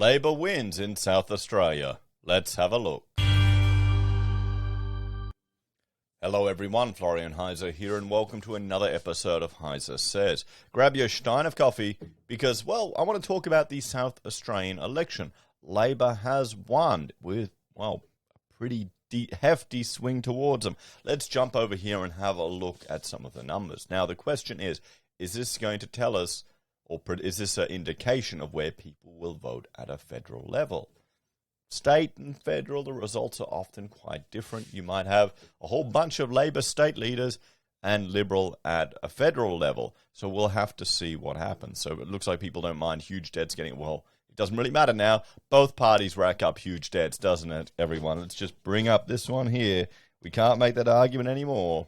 Labor wins in South Australia. Let's have a look. Hello everyone, Florian.heise here, and welcome to another episode of HeiseSays. Grab your stein of coffee because, well, I want to talk about the South Australian election. Labor has won with, well, a pretty hefty swing towards them. Let's jump over here and have a look at some of the numbers. Now, the question is this going to tell us, or is this an indication of where people will vote at a federal level? State and federal, the results are often quite different. You might have a whole bunch of Labor state leaders and Liberal at a federal level. So we'll have to see what happens. So it looks like people don't mind huge debts getting, well, it doesn't really matter now. Both parties rack up huge debts, doesn't it, everyone? Let's just bring up this one here. We can't make that argument anymore.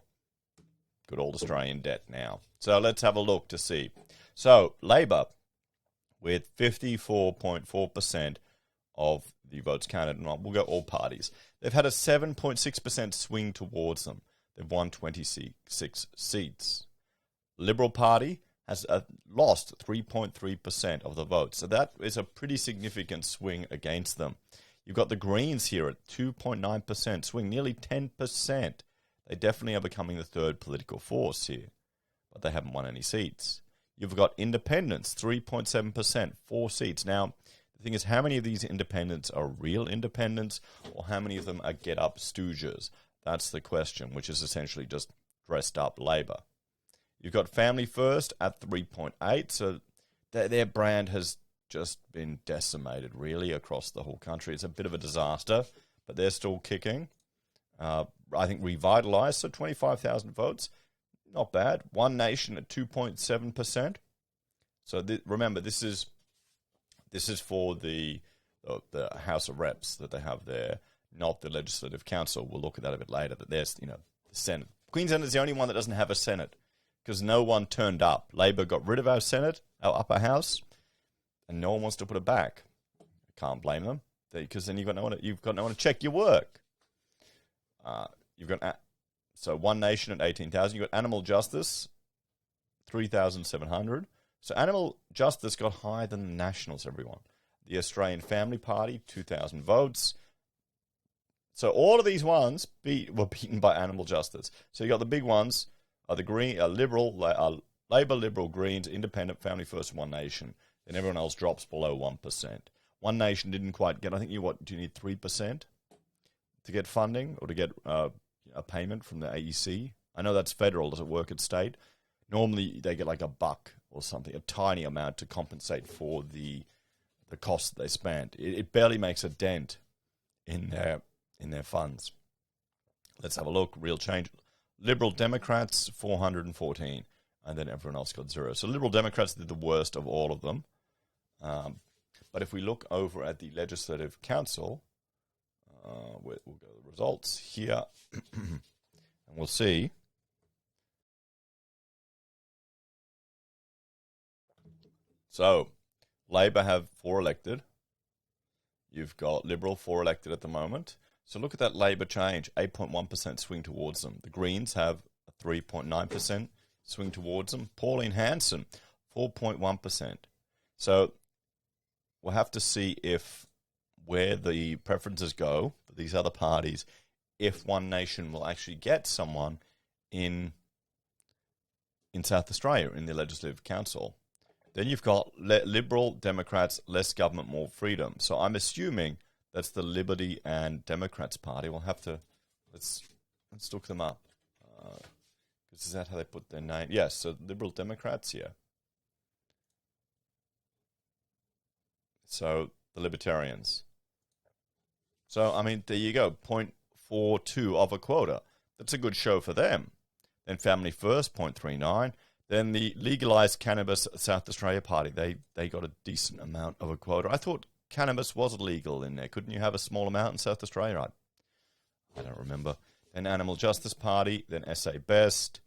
Good old Australian debt now. So let's have a look to see. So Labor, with 54.4% of the votes counted, and we'll go all parties. They've had a 7.6% swing towards them. They've won 26 seats. Liberal Party has lost 3.3% of the votes. So that is a pretty significant swing against them. You've got the Greens here at 2.9% swing, nearly 10%. They definitely are becoming the third political force here, but they haven't won any seats. You've got Independents, 3.7%, 4 seats. Now, the thing is, how many of these independents are real independents, or how many of them are get-up stooges? That's the question, which is essentially just dressed up Labor. You've got Family First at 3.8, so their brand has just been decimated, really, across the whole country. It's a bit of a disaster, but they're still kicking. I think Revitalised, so 25,000 votes, not bad. One Nation at 2.7%. So remember, this is for the House of Reps that they have there, not the Legislative Council. We'll look at that a bit later. But there's, the Senate. Queensland is the only one that doesn't have a Senate because no one turned up. Labor got rid of our Senate, our upper house, and no one wants to put it back. Can't blame them because then you've got no one to check your work. So One Nation at 18,000. You've got Animal Justice, 3,700. So Animal Justice got higher than the Nationals, everyone. The Australian Family Party, 2,000 votes. So all of these ones were beaten by Animal Justice. So you got the big ones, the Green, Labor, Liberal, Greens, Independent, Family First, One Nation. Then everyone else drops below 1%. One Nation didn't quite get, I think do you need 3% to get funding or to get a payment from the AEC? I know that's federal. Does it work at state? Normally they get like $1 or something, a tiny amount to compensate for the costs that they spent. It barely makes a dent in their funds. Let's have a look. Real change. Liberal Democrats, 414, and then everyone else got 0. So Liberal Democrats did the worst of all of them. But if we look over at the Legislative Council, we'll go to the results here, and we'll see. So, Labor have 4 elected. You've got Liberal 4 elected at the moment. So look at that Labor change, 8.1% swing towards them. The Greens have a 3.9% swing towards them. Pauline Hanson, 4.1%. So we'll have to see where the preferences go for these other parties, if One Nation will actually get someone in South Australia in the Legislative Council. Then you've got Liberal Democrats, less government, more freedom. So I'm assuming that's the Liberty and Democrats party. We'll have to let's look them up. Is that how they put their name? Yes. So Liberal Democrats here. So the Libertarians. So I mean, there you go. 0.42 of a quota. That's a good show for them. Then Family First, 0.39. Then the Legalised Cannabis South Australia Party, they got a decent amount of a quota. I thought cannabis was legal in there. Couldn't you have a small amount in South Australia? I don't remember. Then Animal Justice Party, then SA Best.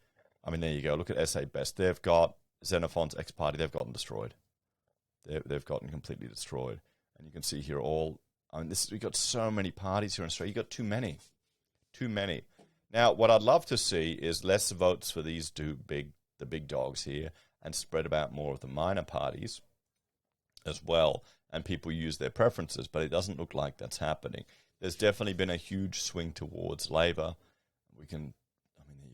I mean, there you go. Look at SA Best. They've got Xenophon's ex-party. They've gotten destroyed. They've gotten completely destroyed. And you can see here we've got so many parties here in Australia. You've got too many. Too many. Now, what I'd love to see is less votes for these the big dogs here, and spread about more of the minor parties as well. and people use their preferences, but it doesn't look like that's happening. There's definitely been a huge swing towards Labor. There you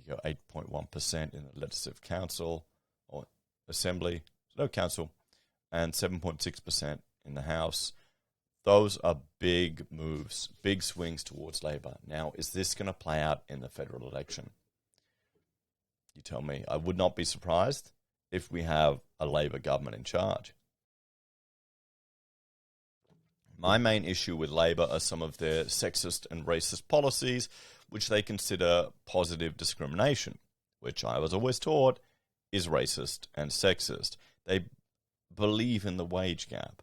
go, 8.1% in the Legislative Council or Assembly, no council, and 7.6% in the House. Those are big moves, big swings towards Labor. Now, is this going to play out in the federal election? You tell me. I would not be surprised if we have a Labor government in charge. My main issue with Labor are some of their sexist and racist policies, which they consider positive discrimination, which I was always taught is racist and sexist. They believe in the wage gap,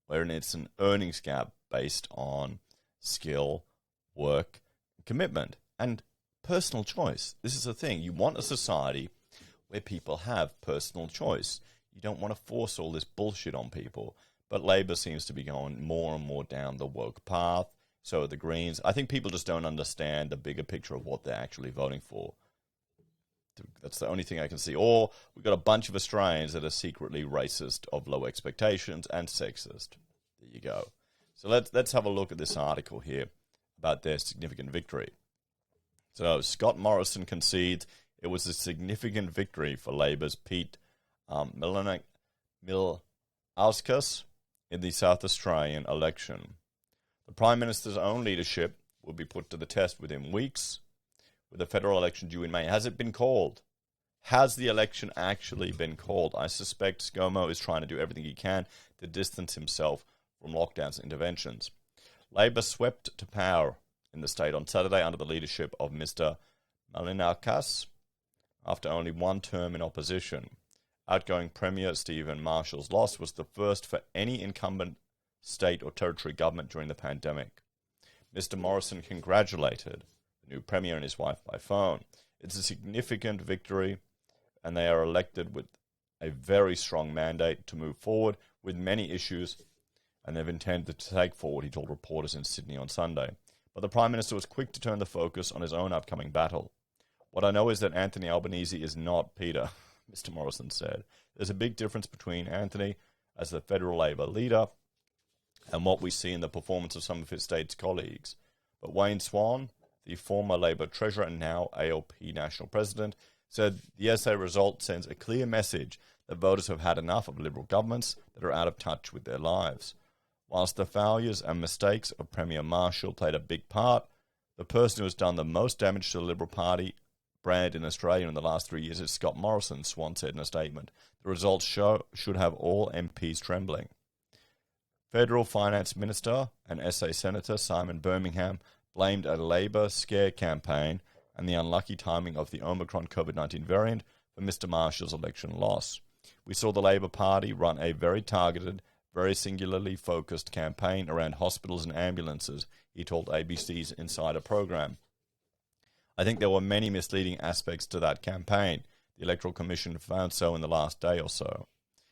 wherein it's an earnings gap based on skill, work, commitment, and personal choice. This is the thing. You want a society where people have personal choice. You don't want to force all this bullshit on people. But Labor seems to be going more and more down the woke path. So are the Greens. I think people just don't understand the bigger picture of what they're actually voting for. That's the only thing I can see. Or we've got a bunch of Australians that are secretly racist, of low expectations, and sexist. There you go. So let's have a look at this article here about their significant victory. So Scott Morrison concedes it was a significant victory for Labor's Pete Milauskas in the South Australian election. The Prime Minister's own leadership will be put to the test within weeks, with the federal election due in May. Has it been called? Has the election actually been called? I suspect ScoMo is trying to do everything he can to distance himself from lockdowns and interventions. Labor swept to power in the state on Saturday under the leadership of Mr. Malinaukas after only one term in opposition. Outgoing Premier Stephen Marshall's loss was the first for any incumbent state or territory government during the pandemic. Mr. Morrison congratulated the new Premier and his wife by phone. It's a significant victory, and they are elected with a very strong mandate to move forward with many issues, and they've intended to take forward, he told reporters in Sydney on Sunday. But the Prime Minister was quick to turn the focus on his own upcoming battle. What I know is that Anthony Albanese is not Peter, Mr. Morrison said. There's a big difference between Anthony as the federal Labor leader and what we see in the performance of some of his state's colleagues. But Wayne Swan, the former Labor treasurer and now ALP national president, said the SA result sends a clear message that voters have had enough of Liberal governments that are out of touch with their lives. Whilst the failures and mistakes of Premier Marshall played a big part, the person who has done the most damage to the Liberal Party brand in Australia in the last 3 years is Scott Morrison, Swan said in a statement. The results should have all MPs trembling. Federal Finance Minister and SA Senator Simon Birmingham blamed a Labor scare campaign and the unlucky timing of the Omicron COVID-19 variant for Mr. Marshall's election loss. We saw the Labor Party run a very targeted, very singularly focused campaign around hospitals and ambulances, he told ABC's Insider program. I think there were many misleading aspects to that campaign. The Electoral Commission found so in the last day or so.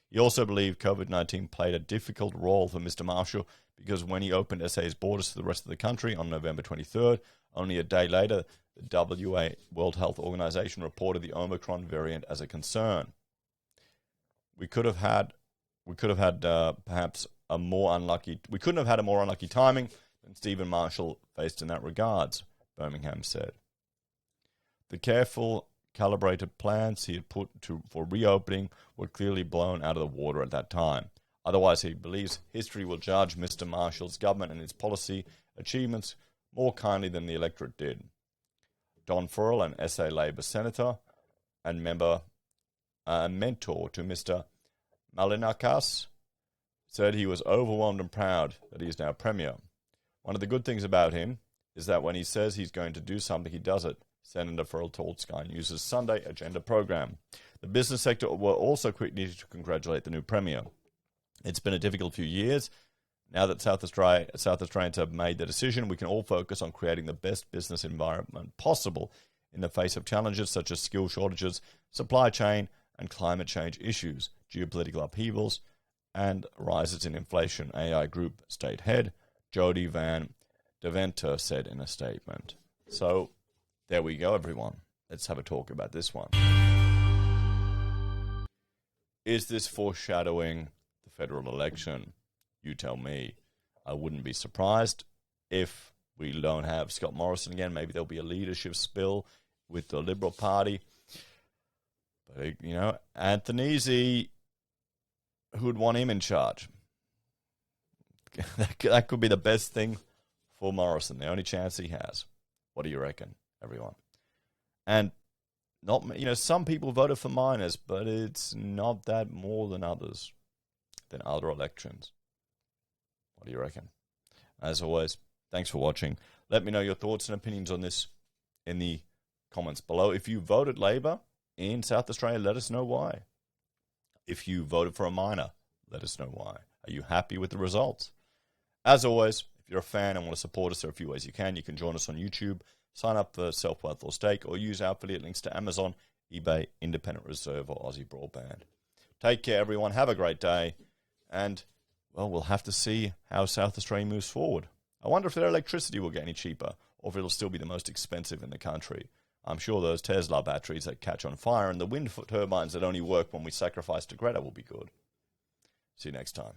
He also believed COVID-19 played a difficult role for Mr. Marshall because when he opened SA's borders to the rest of the country on November 23rd, only a day later, the WA World Health Organization reported the Omicron variant as a concern. We couldn't have had a more unlucky timing than Stephen Marshall faced in that regards, Birmingham said. The careful, calibrated plans he had put for reopening were clearly blown out of the water at that time. Otherwise, he believes history will judge Mr. Marshall's government and its policy achievements more kindly than the electorate did. Don Furrell, an SA Labor senator and mentor to Mr. Malinaukas, said he was overwhelmed and proud that he is now Premier. One of the good things about him is that when he says he's going to do something, he does it, Senator Furrell told Sky News' Sunday Agenda program. The business sector were also quickly to congratulate the new Premier. It's been a difficult few years. Now that South Australians have made the decision, we can all focus on creating the best business environment possible in the face of challenges such as skill shortages, supply chain and climate change issues, geopolitical upheavals, and rises in inflation, AI Group state head Jody Van Deventer said in a statement. So, there we go, everyone. Let's have a talk about this one. Is this foreshadowing the federal election? You tell me. I wouldn't be surprised if we don't have Scott Morrison again. Maybe there'll be a leadership spill with the Liberal Party. But, Anthony, who would want him in charge? That could be the best thing for Morrison, the only chance he has. What do you reckon, everyone? And some people voted for minors, but it's not that more than others, than other elections. What do you reckon? As always, thanks for watching. Let me know your thoughts and opinions on this in the comments below. If you voted Labor in South Australia, let us know why. If you voted for a minor, let us know why. Are you happy with the results? As always, if you're a fan and want to support us, there are a few ways you can. You can join us on YouTube, sign up for SelfWealth or Stake, or use our affiliate links to Amazon, eBay, Independent Reserve, or AussieBroadband. Take care, everyone. Have a great day. And, well, we'll have to see how South Australia moves forward. I wonder if their electricity will get any cheaper, or if it'll still be the most expensive in the country. I'm sure those Tesla batteries that catch on fire and the wind turbines that only work when we sacrifice to Greta will be good. See you next time.